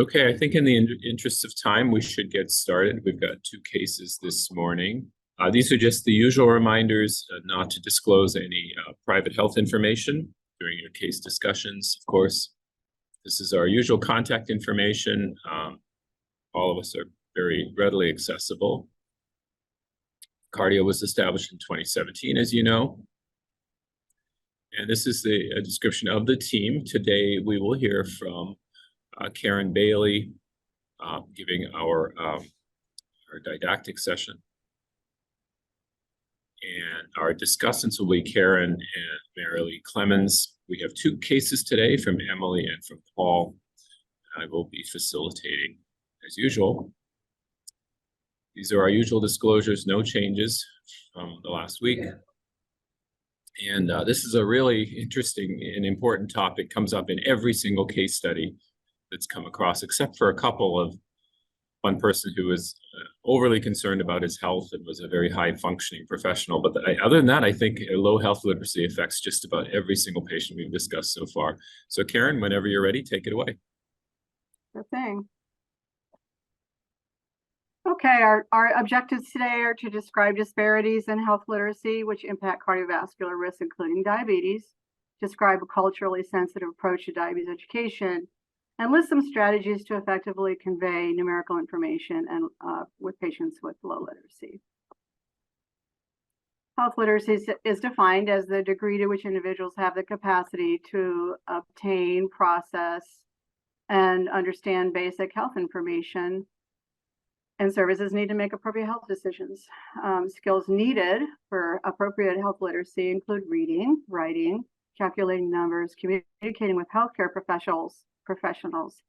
Okay, I think in the interest of time, we should get started. We've got two cases this morning. These are just the usual reminders not to disclose any private health information during your case discussions, of course. This is our usual contact information. All of us are very readily accessible. Cardio was established in 2017, as you know. And this is a description of the team. Today, we will hear from Karen Bailey, giving our didactic session. And our discussants will be Karen and Marilee Clemens. We have two cases today from Emily and from Paul. I will be facilitating as usual. These are our usual disclosures, no changes from the last week. And this is a really interesting and important topic, comes up in every single case study that's come across, except for a couple of one person who was overly concerned about his health and was a very high functioning professional. But other than that, I think low health literacy affects just about every single patient we've discussed so far. So Karen, whenever you're ready, take it away. Good thing. Okay, our objectives today are to describe disparities in health literacy which impact cardiovascular risk, including diabetes, describe a culturally sensitive approach to diabetes education, and list some strategies to effectively convey numerical information and with patients with low literacy. Health literacy is defined as the degree to which individuals have the capacity to obtain, process, and understand basic health information and services need to make appropriate health decisions. Skills needed for appropriate health literacy include reading, writing, calculating numbers, communicating with healthcare professionals,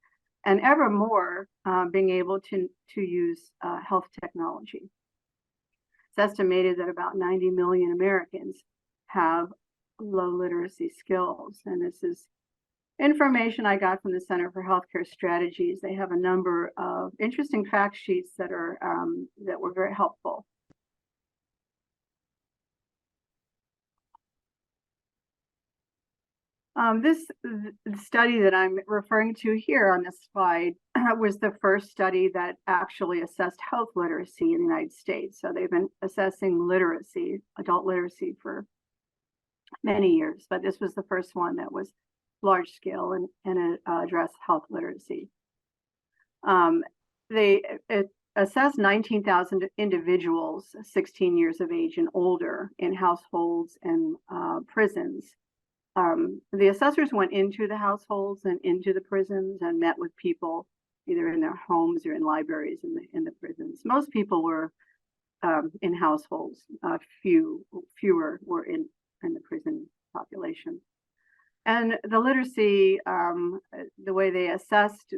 and ever more being able to use health technology. It's estimated that about 90 million Americans have low literacy skills, and this is information I got from the Center for Healthcare Strategies. They have a number of interesting fact sheets that are that were very helpful. This study that I'm referring to here on this slide was the first study that actually assessed health literacy in the United States. So they've been assessing literacy, adult literacy, for many years, but this was the first one that was large scale and addressed health literacy. They assessed 19,000 individuals 16 years of age and older in households and prisons. The assessors went into the households and into the prisons and met with people either in their homes or in libraries in the prisons. Most people were in households. Fewer were in the prison population. And the literacy, the way they assessed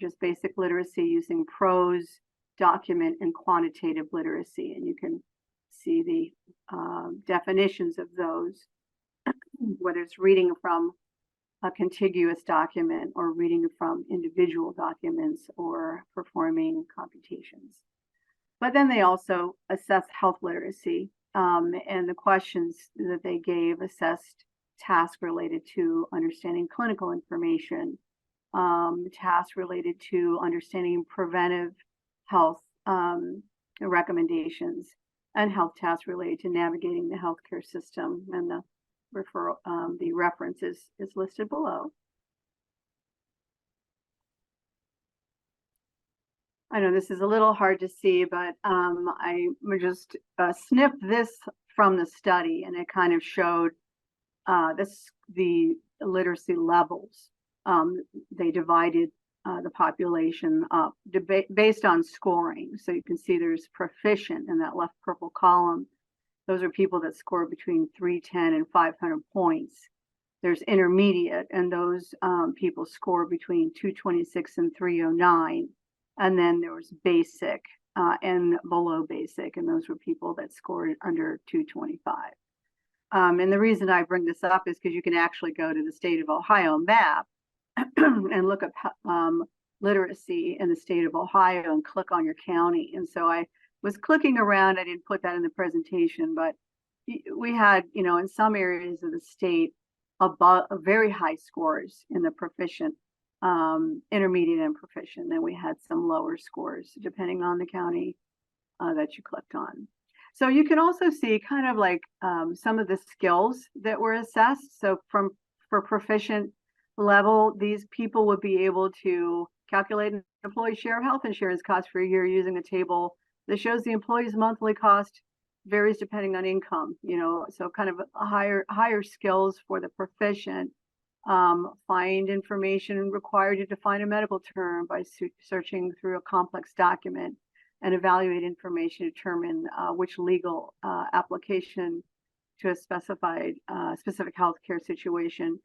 just basic literacy using prose, document, and quantitative literacy. And you can see the definitions of those, whether it's reading from a contiguous document or reading from individual documents or performing computations. But then they also assessed health literacy, and the questions that they gave assessed tasks related to understanding clinical information, tasks related to understanding preventive health recommendations, and health tasks related to navigating the healthcare system. And the reference is listed below. I know this is a little hard to see, but I just snipped this from the study, and it kind of showed the literacy levels. They divided the population up based on scoring. So you can see there's proficient in that left purple column. Those are people that score between 310 and 500 points. There's intermediate, and those people score between 226 and 309. And then there was basic and below basic, and those were people that scored under 225. And the reason I bring this up is because you can actually go to the state of Ohio map and look up literacy in the state of Ohio and click on your county. And so I was clicking around. I didn't put that in the presentation, but we had, in some areas of the state, above very high scores in the proficient intermediate and proficient. Then we had some lower scores depending on the county that you clicked on. So you can also see kind of like some of the skills that were assessed. So for proficient level, these people would be able to calculate an employee's share of health insurance costs for a year using a table that shows the employee's monthly cost varies depending on income, so kind of higher skills for the proficient. Find information required to define a medical term by searching through a complex document, and evaluate information to determine which legal application to a specific healthcare situation.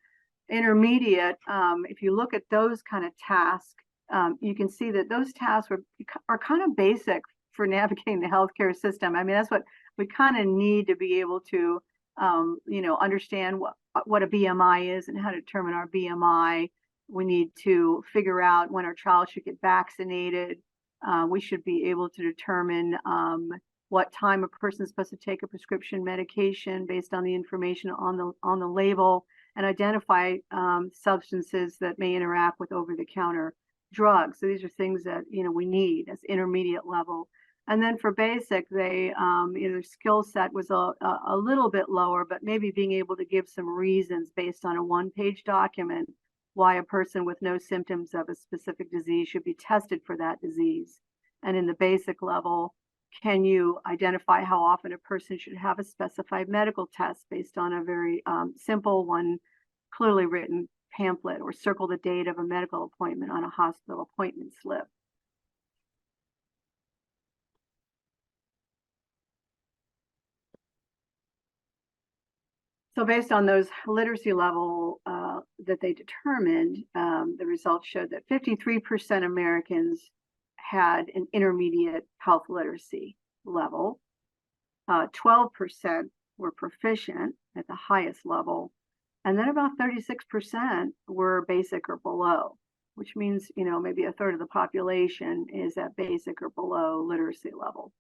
Intermediate, if you look at those kind of tasks, you can see that those tasks are kind of basic for navigating the healthcare system. I mean, that's what we kind of need to be able to, understand what a BMI is and how to determine our BMI. We need to figure out when our child should get vaccinated. We should be able to determine what time a person is supposed to take a prescription medication based on the information on the label, and identify substances that may interact with over-the-counter drugs. So these are things that we need as intermediate level. And then for basic, their skill set was a little bit lower, but maybe being able to give some reasons based on a one-page document why a person with no symptoms of a specific disease should be tested for that disease. And in the basic level, can you identify how often a person should have a specified medical test based on a very simple one, clearly written pamphlet, or circle the date of a medical appointment on a hospital appointment slip. So based on those literacy level that they determined, the results showed that 53% Americans had an intermediate health literacy level. 12% were proficient at the highest level. And then about 36% were basic or below, which means, maybe a third of the population is at basic or below literacy level.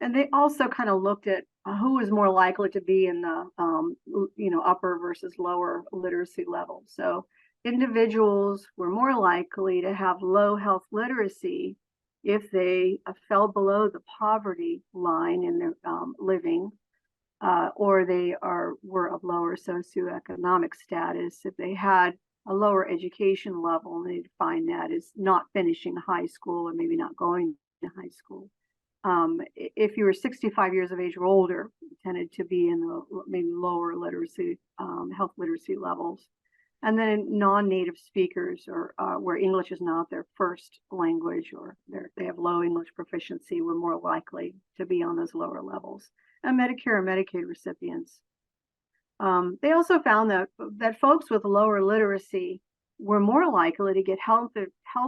And they also kind of looked at who was more likely to be in the upper versus lower literacy level. So individuals were more likely to have low health literacy if they fell below the poverty line in their living, or they were of lower socioeconomic status. If they had a lower education level, they'd find that as not finishing high school or maybe not going to high school. If you were 65 years of age or older, tended to be in the maybe lower literacy, health literacy levels. And then non-native speakers, or where English is not their first language, or they have low English proficiency, were more likely to be on those lower levels. And Medicare and Medicaid recipients. They also found that folks with lower literacy were more likely to get health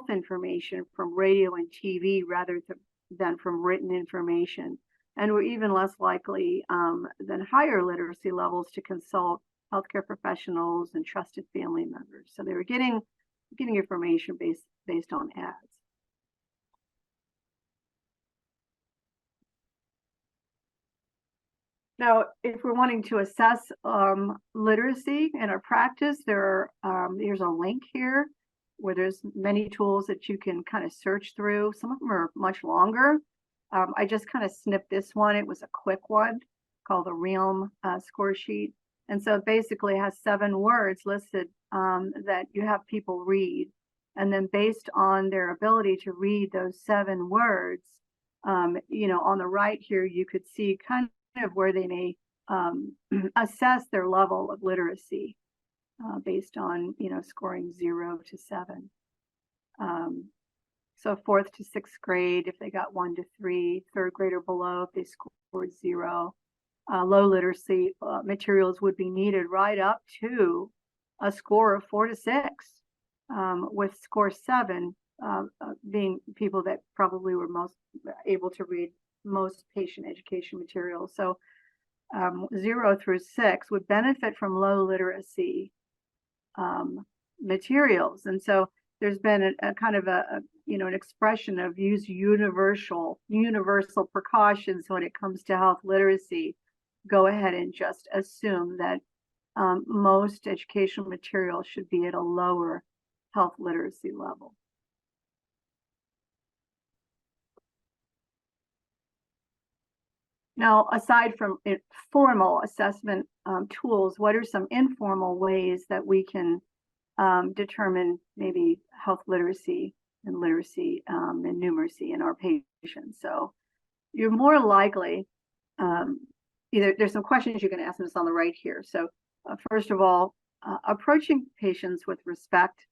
information from radio and TV rather than from written information, and were even less likely than higher literacy levels to consult healthcare professionals and trusted family members. So they were getting information based on ads. Now, if we're wanting to assess literacy in our practice, here's a link here where there's many tools that you can kind of search through. Some of them are much longer. I just kind of snipped this one. It was a quick one called the Realm score sheet. And so it basically has 7 words listed that you have people read. And then based on their ability to read those 7 words, on the right here, you could see kind of where they may assess their level of literacy based on, scoring 0 to 7. So 4th to 6th grade, if they got 1 to 3, 3rd grade or below, if they scored 0. Low literacy materials would be needed right up to a score of 4 to 6, with score 7 being people that probably were most able to read most patient education materials. So 0 through 6 would benefit from low literacy materials. And so there's been a kind of an expression of use universal precautions when it comes to health literacy. go ahead and just assume that most educational material should be at a lower health literacy level. Now, aside from formal assessment tools, what are some informal ways that we can determine maybe health literacy and literacy and numeracy in our patients? So you're more likely, either there's some questions you can ask them. It's on the right here. So first of all, approaching patients with respect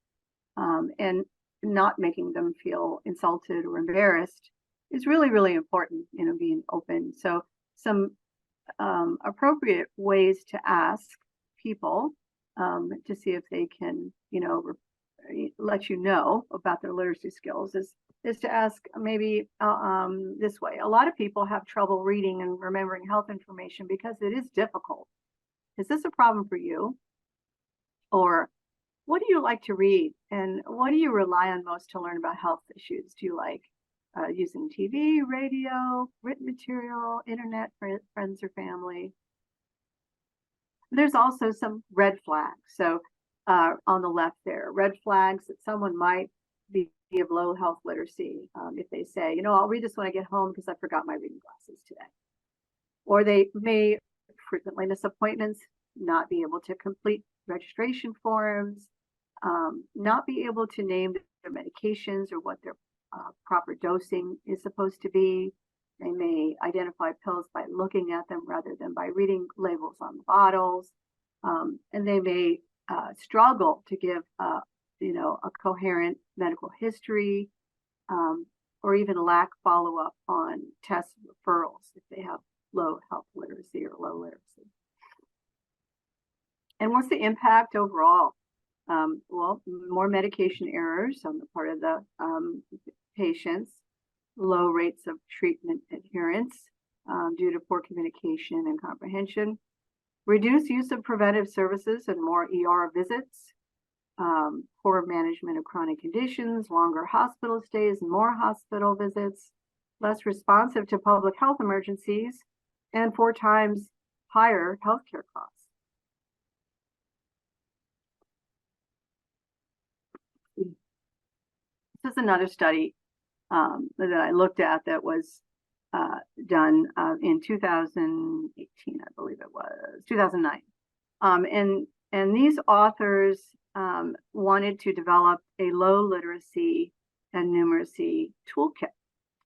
and not making them feel insulted or embarrassed is really, really important, being open. So some appropriate ways to ask people to see if they can, let you know about their literacy skills is to ask maybe this way. A lot of people have trouble reading and remembering health information because it is difficult. Is this a problem for you? Or what do you like to read? And what do you rely on most to learn about health issues? Do you like using TV, radio, written material, internet, friends or family? There's also some red flags. So on the left there, red flags that someone might be of low health literacy. If they say, I'll read this when I get home because I forgot my reading glasses today. Or they may frequently miss appointments, not be able to complete registration forms, not be able to name their medications or what their proper dosing is supposed to be. They may identify pills by looking at them rather than by reading labels on the bottles. And they may struggle to give, a coherent medical history, or even lack follow-up on test referrals if they have low health literacy or low literacy. And what's the impact overall? Well, more medication errors on the part of the patients, low rates of treatment adherence due to poor communication and comprehension, reduced use of preventive services and more ER visits, poor management of chronic conditions, longer hospital stays and more hospital visits, less responsive to public health emergencies, and 4 times higher healthcare costs. This is another study that I looked at that was done in 2018, I believe it was, 2009. And these authors wanted to develop a low literacy and numeracy toolkit.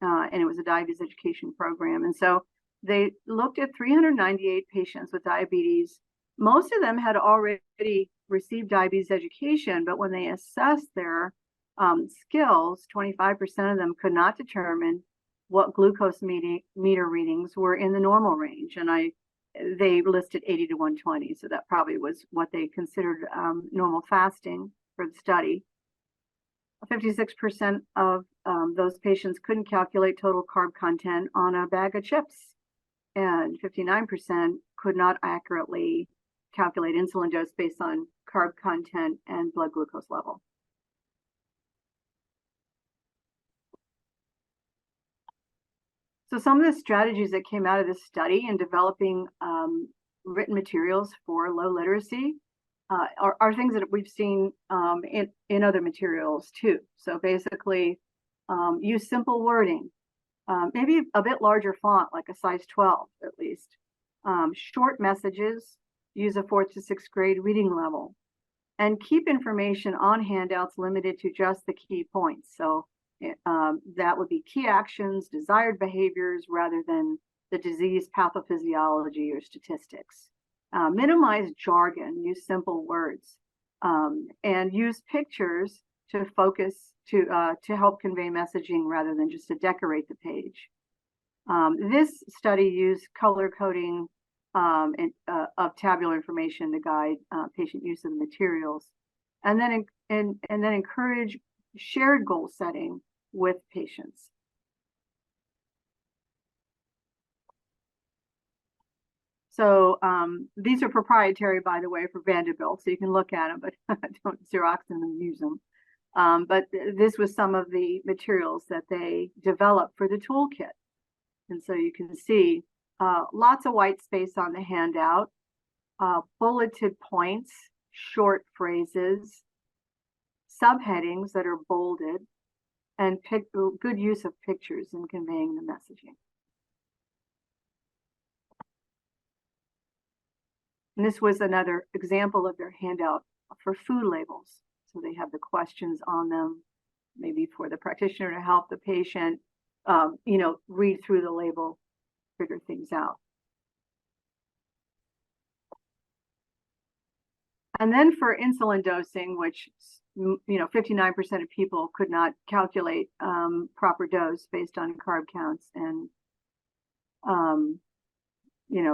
And it was a diabetes education program. And so they looked at 398 patients with diabetes. Most of them had already received diabetes education, but when they assessed their skills, 25% of them could not determine what glucose meter readings were in the normal range. And they listed 80 to 120. So that probably was what they considered normal fasting for the study. 56% of those patients couldn't calculate total carb content on a bag of chips. And 59% could not accurately calculate insulin dose based on carb content and blood glucose level. So some of the strategies that came out of this study in developing written materials for low literacy are things that we've seen in other materials too. So basically, use simple wording, maybe a bit larger font, like a size 12 at least. Short messages, use a 4th to 6th grade reading level, and keep information on handouts limited to just the key points. So that would be key actions, desired behaviors, rather than the disease pathophysiology or statistics. Minimize jargon, use simple words, and use pictures to focus to help convey messaging rather than just to decorate the page. This study used color coding of tabular information to guide patient use of the materials, and then encourage shared goal setting with patients. So these are proprietary, by the way, for Vanderbilt, so you can look at them, but don't Xerox them and use them. But this was some of the materials that they developed for the toolkit. And so you can see lots of white space on the handout, bulleted points, short phrases, subheadings that are bolded, and good use of pictures in conveying the messaging. And this was another example of their handout for food labels. So they have the questions on them, maybe for the practitioner to help the patient, read through the label, figure things out. And then for insulin dosing, which 59% of people could not calculate proper dose based on carb counts and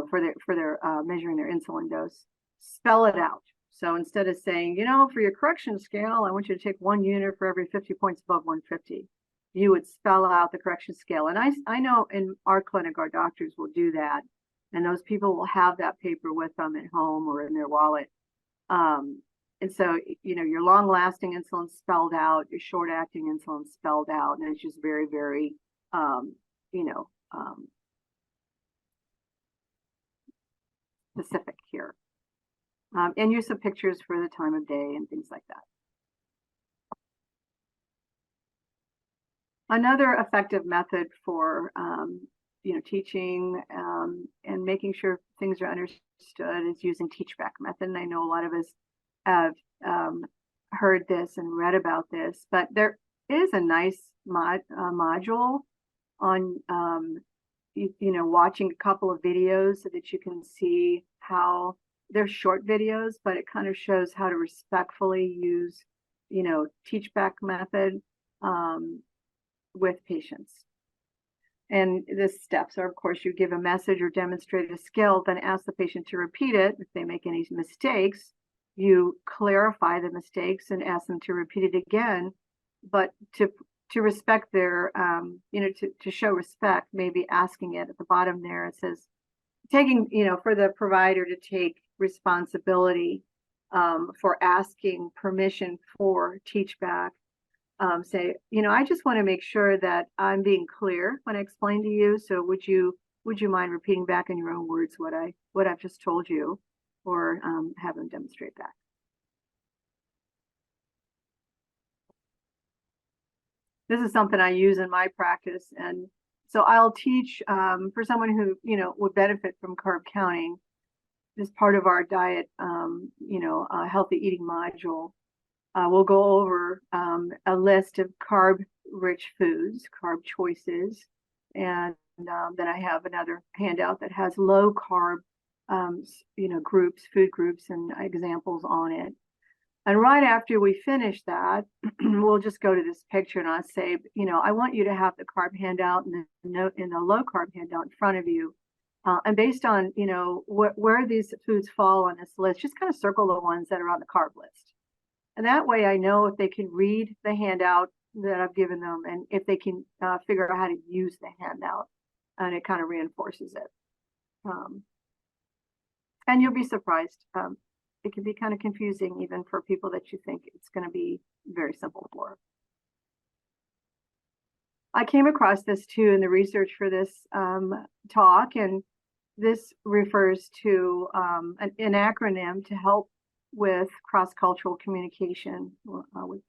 for their measuring their insulin dose, spell it out. So instead of saying, for your correction scale, I want you to take 1 unit for every 50 points above 150, you would spell out the correction scale. And I know in our clinic, our doctors will do that. And those people will have that paper with them at home or in their wallet. And so, your long-lasting insulin spelled out, your short-acting insulin spelled out, and it's just very, very, specific here. And use of pictures for the time of day and things like that. Another effective method for, teaching and making sure things are understood is using teach-back method. And I know a lot of us have heard this and read about this, but there is a nice module on, watching a couple of videos so that you can see how they're short videos, but it kind of shows how to respectfully use, teach-back method with patients. And the steps are, of course, you give a message or demonstrate a skill, then ask the patient to repeat it. If they make any mistakes, you clarify the mistakes and ask them to repeat it again. But to respect their, to show respect, maybe asking it at the bottom there, it says, taking, for the provider to take responsibility for asking permission for teach back. Say, I just want to make sure that I'm being clear when I explain to you. So would you mind repeating back in your own words what I've just told you, or have them demonstrate back? This is something I use in my practice, and so I'll teach for someone who would benefit from carb counting as part of our diet, healthy eating module. We'll go over a list of carb-rich foods, carb choices, and then I have another handout that has low-carb, groups, food groups, and examples on it. And right after we finish that, we'll just go to this picture, and I'll say, I want you to have the carb handout and the low-carb handout in front of you. And based on, where these foods fall on this list, just kind of circle the ones that are on the carb list. And that way I know if they can read the handout that I've given them and if they can figure out how to use the handout, and it kind of reinforces it. And you'll be surprised. It can be kind of confusing even for people that you think it's going to be very simple for. I came across this too in the research for this talk, and this refers to an acronym to help with cross-cultural communication with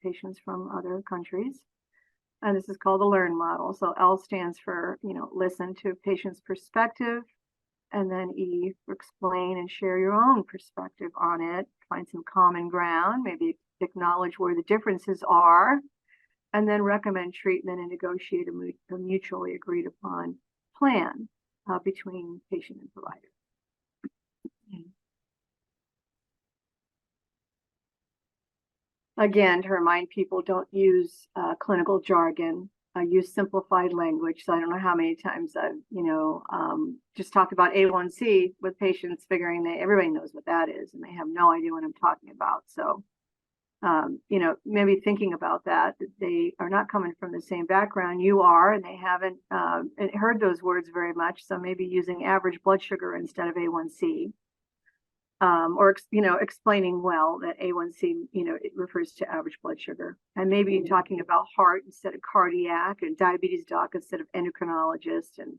patients from other countries. And this is called the LEARN model. So L stands for, listen to patient's perspective, and then E for explain and share your own perspective on it, find some common ground, maybe acknowledge where the differences are, and then recommend treatment and negotiate a mutually agreed upon plan between patient and provider. Again, to remind people, don't use clinical jargon. Use simplified language. So I don't know how many times I've, just talked about A1C with patients, figuring that everybody knows what that is, and they have no idea what I'm talking about. So, maybe thinking about that, they are not coming from the same background you are, and they haven't heard those words very much. So maybe using average blood sugar instead of A1C. Or explaining well that A1C, it refers to average blood sugar, and maybe talking about heart instead of cardiac, and diabetes doc instead of endocrinologist, and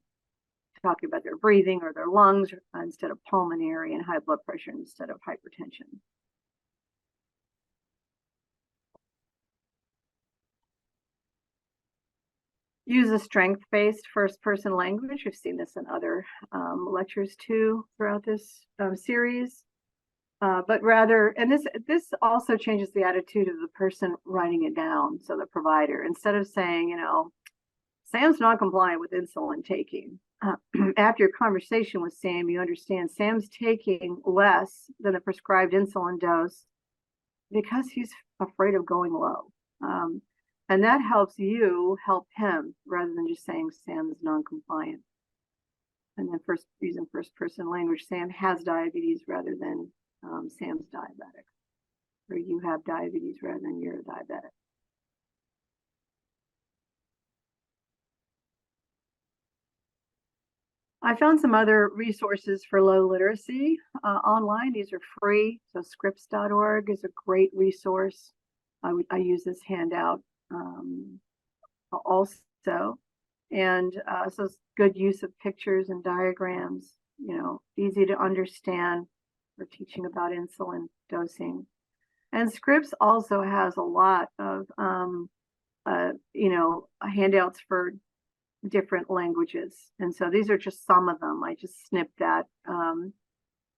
talking about their breathing or their lungs instead of pulmonary, and high blood pressure instead of hypertension. Use a strength-based first-person language. We've seen this in other lectures too throughout this series. But rather, and this also changes the attitude of the person writing it down. So the provider, instead of saying, Sam's not compliant with insulin taking. After your conversation with Sam, you understand Sam's taking less than the prescribed insulin dose because he's afraid of going low. And that helps you help him rather than just saying Sam is non-compliant. And then using first-person language, Sam has diabetes rather than Sam's diabetic, or you have diabetes rather than you're a diabetic. I found some other resources for low literacy online. These are free. So scripts.org is a great resource. I use this handout also. And so it's good use of pictures and diagrams, easy to understand for teaching about insulin dosing. And Scripps also has a lot of, handouts for different languages. And so these are just some of them. I just snipped that.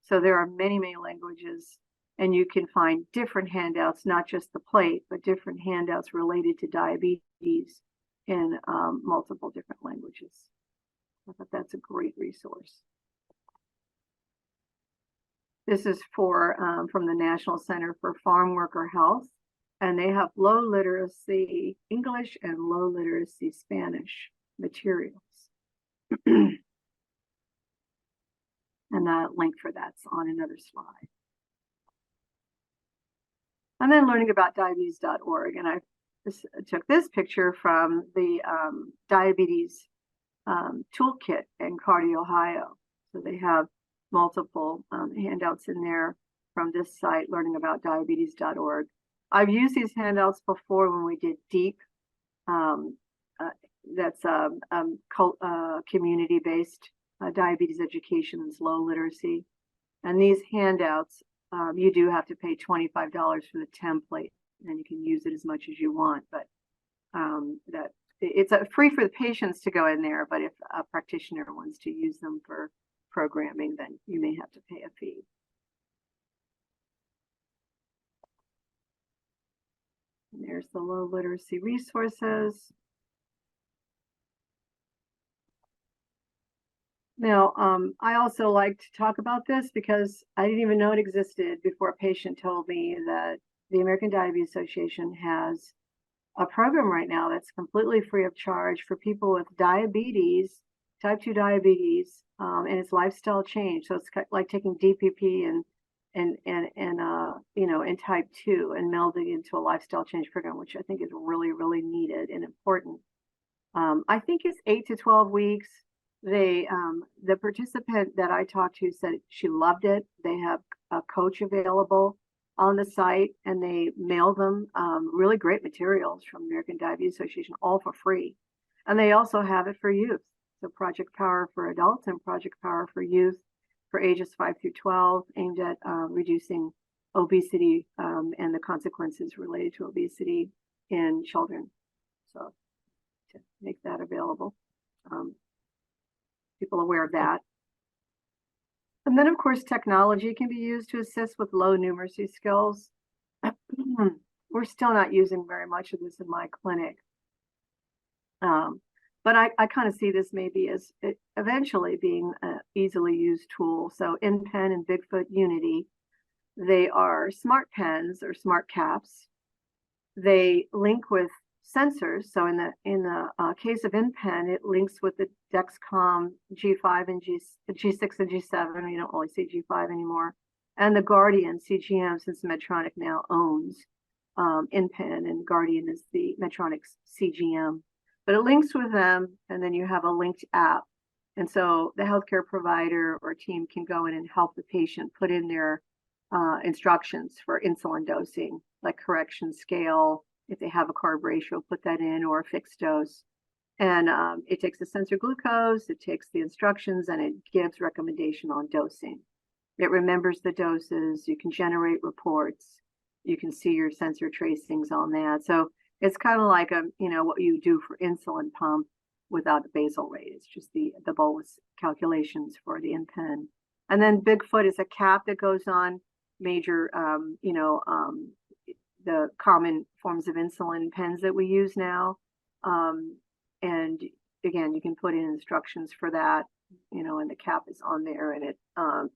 So there are many, many languages, and you can find different handouts, not just the plate, but different handouts related to diabetes in multiple different languages. I thought that's a great resource. This is from the National Center for Farm Worker Health, and they have low literacy English and low literacy Spanish materials. And the link for that's on another slide. And then learning about diabetes.org, and I took this picture from the diabetes toolkit in Cardi-OH. So they have multiple handouts in there from this site, learning about diabetes.org. I've used these handouts before when we did DEEP. That's community-based diabetes education and low literacy. And these handouts, you do have to pay $25 for the template, and you can use it as much as you want. But it's free for the patients to go in there. But if a practitioner wants to use them for programming, then you may have to pay a fee. And there's the low literacy resources. Now, I also like to talk about this because I didn't even know it existed before a patient told me that the American Diabetes Association has a program right now that's completely free of charge for people with diabetes, type 2 diabetes, and it's lifestyle change. So it's like taking DPP and in type 2 and melding into a lifestyle change program, which I think is really, really needed and important. I think it's 8 to 12 weeks. The participant that I talked to said she loved it. They have a coach available on the site, and they mail them really great materials from the American Diabetes Association, all for free. And they also have it for youth. So Project Power for adults and Project Power for youth for ages 5 through 12, aimed at reducing obesity and the consequences related to obesity in children. So to make that available. People aware of that. And then, of course, technology can be used to assist with low numeracy skills. We're still not using very much of this in my clinic. But I kind of see this maybe as eventually being an easily used tool. So InPen and Bigfoot Unity, they are smart pens or smart caps. They link with sensors. So in the case of InPen, it links with the Dexcom G5 and G6 and G7. You don't really see G5 anymore. And the Guardian CGM, since Medtronic now owns InPen, and Guardian is the Medtronic's CGM. But it links with them, and then you have a linked app. And so the healthcare provider or team can go in and help the patient put in their instructions for insulin dosing, like correction scale. If they have a carb ratio, put that in, or a fixed dose. And it takes the sensor glucose, it takes the instructions, and it gives recommendation on dosing. It remembers the doses, you can generate reports, you can see your sensor tracings on that. So it's kind of like what you do for insulin pump without the basal rate. It's just the bolus calculations for the InPen. And then Bigfoot is a cap that goes on major, the common forms of insulin pens that we use now. And again, you can put in instructions for that, and the cap is on there, and it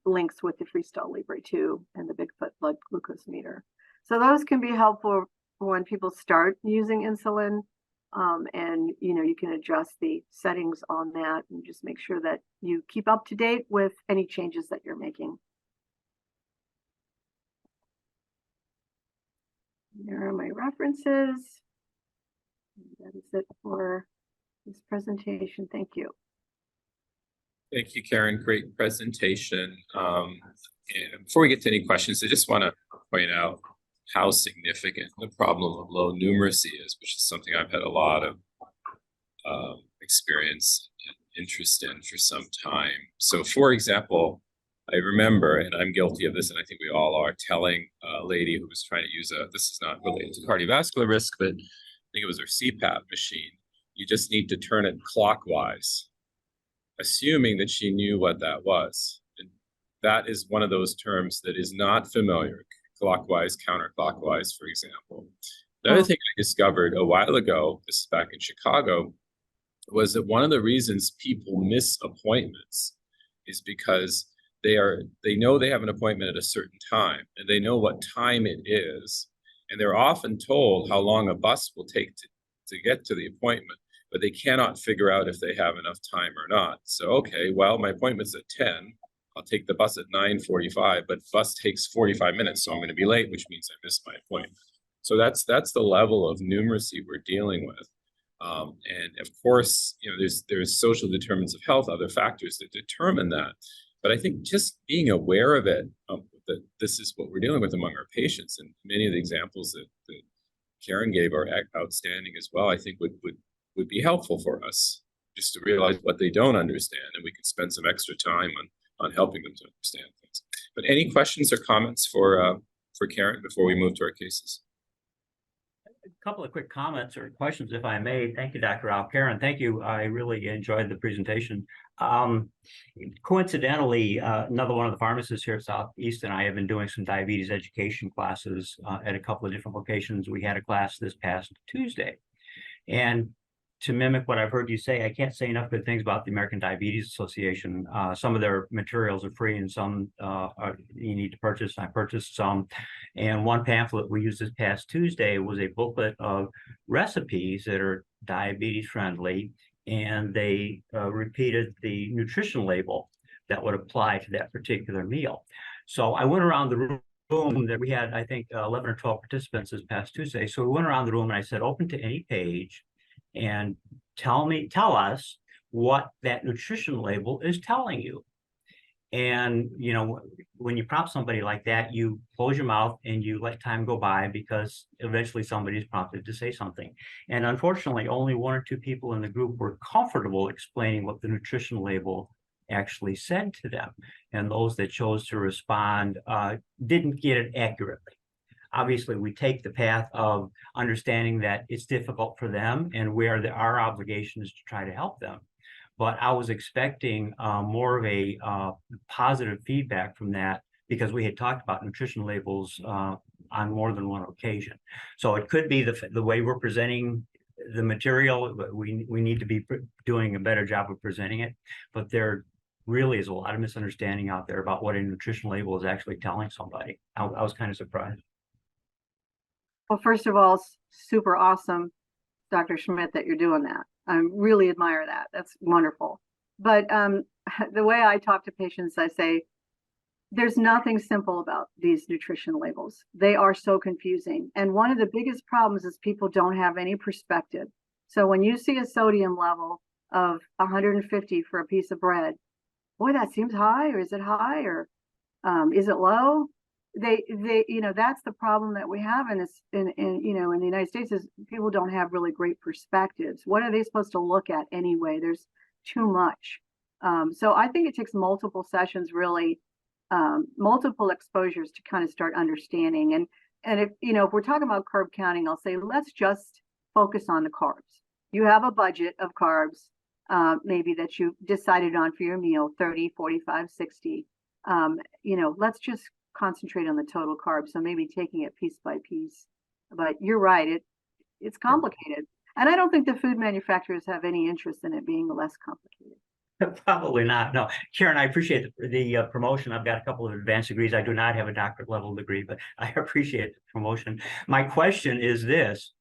links with the Freestyle Libre 2 and the Bigfoot blood glucose meter. So those can be helpful when people start using insulin. And you can adjust the settings on that and just make sure that you keep up to date with any changes that you're making. There are my references. That is it for this presentation. Thank you. Thank you, Karen. Great presentation. And before we get to any questions, I just want to point out how significant the problem of low numeracy is, which is something I've had a lot of experience and interest in for some time. So, for example, I remember, and I'm guilty of this, and I think we all are, telling a lady who was trying to use this is not related to cardiovascular risk, but I think it was her CPAP machine. You just need to turn it clockwise, assuming that she knew what that was. And that is one of those terms that is not familiar. Clockwise, counterclockwise, for example. The other thing I discovered a while ago, this is back in Chicago, was that one of the reasons people miss appointments is because they know they have an appointment at a certain time, and they know what time it is, and they're often told how long a bus will take to get to the appointment, but they cannot figure out if they have enough time or not. So, okay, well, my appointment's at 10. I'll take the bus at 9:45, but bus takes 45 minutes, so I'm going to be late, which means I missed my appointment. So that's the level of numeracy we're dealing with. And of course, there's social determinants of health, other factors that determine that. But I think just being aware of it, that this is what we're dealing with among our patients, and many of the examples that Karen gave are outstanding as well, I think would be helpful for us just to realize what they don't understand, and we can spend some extra time on helping them to understand things. But any questions or comments for Karen before we move to our cases? A couple of quick comments or questions, if I may. Thank you, Dr. Al. Karen, thank you. I really enjoyed the presentation. Coincidentally, another one of the pharmacists here at Southeast and I have been doing some diabetes education classes at a couple of different locations. We had a class this past Tuesday. And to mimic what I've heard you say, I can't say enough good things about the American Diabetes Association. Some of their materials are free and some you need to purchase. I purchased some. And one pamphlet we used this past Tuesday was a booklet of recipes that are diabetes friendly. And they repeated the nutrition label that would apply to that particular meal. So I went around the room that we had, I think, 11 or 12 participants this past Tuesday. So we went around the room and I said, open to any page and tell us what that nutrition label is telling you. And, when you prompt somebody like that, you close your mouth and you let time go by because eventually somebody's prompted to say something. And unfortunately, only one or two people in the group were comfortable explaining what the nutrition label actually said to them. And those that chose to respond didn't get it accurately. Obviously, we take the path of understanding that it's difficult for them and where our obligation is to try to help them. But I was expecting more of a positive feedback from that because we had talked about nutrition labels on more than one occasion. So it could be the way we're presenting the material. We need to be doing a better job of presenting it. But there really is a lot of misunderstanding out there about what a nutrition label is actually telling somebody. I was kind of surprised. Well, first of all, super awesome, Dr. Schmidt, that you're doing that. I really admire that. That's wonderful. But the way I talk to patients, I say, there's nothing simple about these nutrition labels. They are so confusing. And one of the biggest problems is people don't have any perspective. So when you see a sodium level of 150 for a piece of bread, boy, that seems high, or is it high, or is it low? that's the problem that we have in this, in the United States, is people don't have really great perspectives. What are they supposed to look at anyway? There's too much. So I think it takes multiple sessions, really, multiple exposures to kind of start understanding. And if we're talking about carb counting, I'll say, let's just focus on the carbs. You have a budget of carbs, maybe that you decided on for your meal, 30, 45, 60. Let's just concentrate on the total carbs. So maybe taking it piece by piece. But you're right, it's complicated. And I don't think the food manufacturers have any interest in it being less complicated. Probably not. No, Karen, I appreciate the promotion. I've got a couple of advanced degrees. I do not have a doctorate level degree, but I appreciate the promotion. My question is this: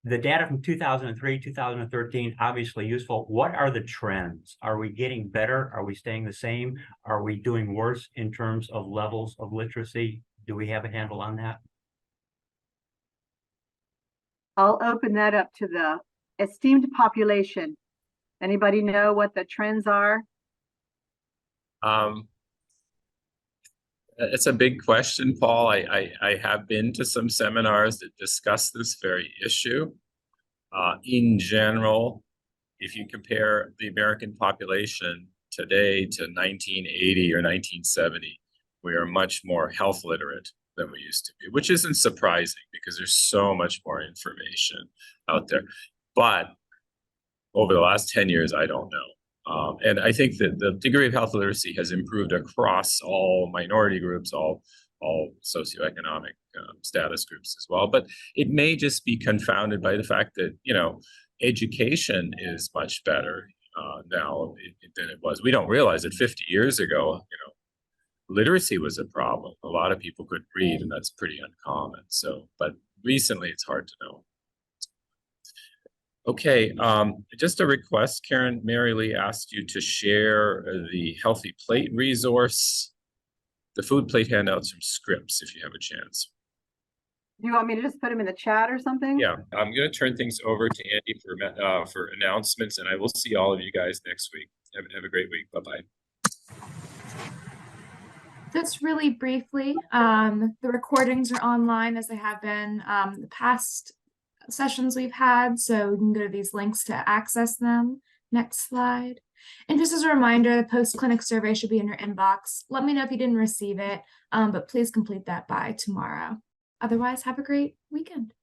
the data from 2003, 2013, obviously useful. What are the trends? Are we getting better? Are we staying the same? Are we doing worse in terms of levels of literacy? Do we have a handle on that? I'll open that up to the esteemed population. Anybody know what the trends are? It's a big question, Paul. I have been to some seminars that discuss this very issue. In general, if you compare the American population today to 1980 or 1970, we are much more health literate than we used to be, which isn't surprising because there's so much more information out there. But over the last 10 years, I don't know. And I think that the degree of health literacy has improved across all minority groups, all socioeconomic status groups as well. But it may just be confounded by the fact that, education is much better now than it was. We don't realize that 50 years ago, literacy was a problem. A lot of people couldn't read, and that's pretty uncommon. So, but recently it's hard to know. Okay, just a request. Karen, Mary Lee asked you to share the Healthy Plate resource, the food plate handouts from Scripps, if you have a chance. Do you want me to just put them in the chat or something? Yeah, I'm going to turn things over to Andy for announcements, and I will see all of you guys next week. Have a great week. Bye-bye. Just really briefly, the recordings are online as they have been the past sessions we've had, so you can go to these links to access them. Next slide. And just as a reminder, the post-clinic survey should be in your inbox. Let me know if you didn't receive it, but please complete that by tomorrow. Otherwise, have a great weekend.